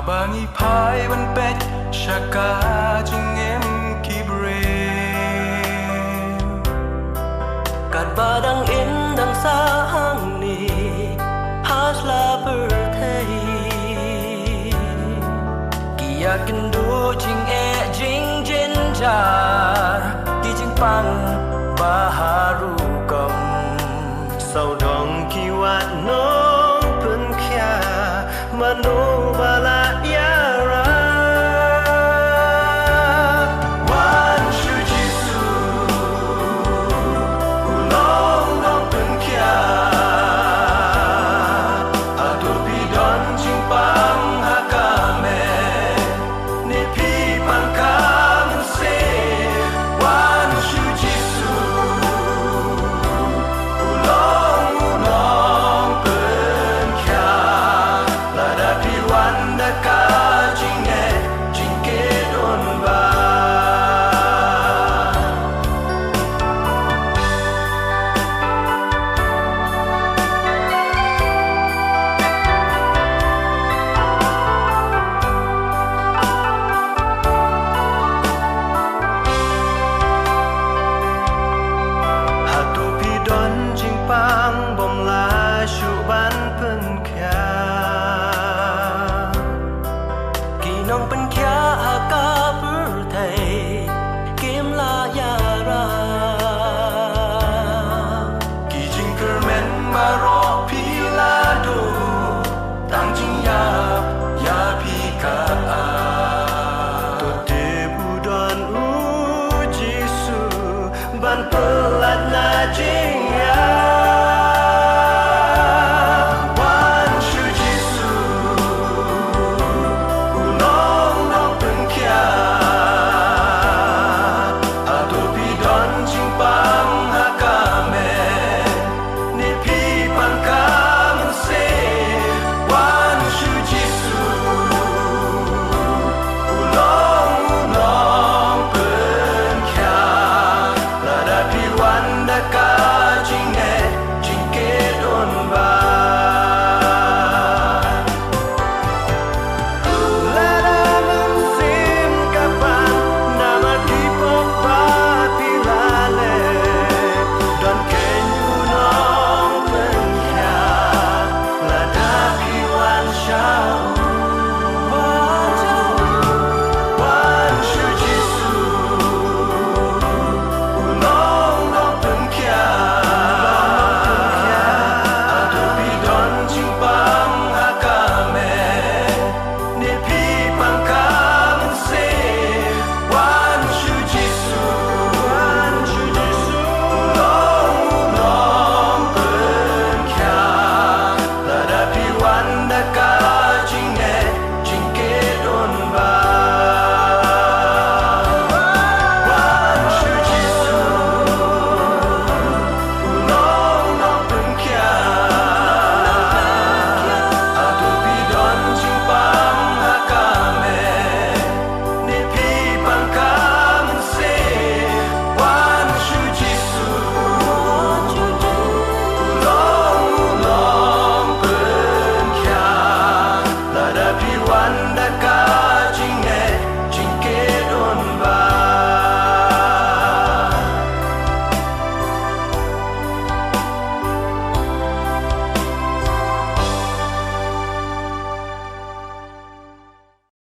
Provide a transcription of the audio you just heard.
Bangi pai ban pet shaka jing em kibre Kat badang in dang sa hang ni has la berthei Kia kendu jing jing jin jar Ki jing pang baharu kam Sau dong ki wat nong pen kya mano bala yara Wan shu jisu ulong dong pen kia Adu bidon jing pang hakame Ni pi pang kam se Wan shu jisu ulong pen kia Lada pi wanda ka jing jing ke don ba hatu pi don jing pang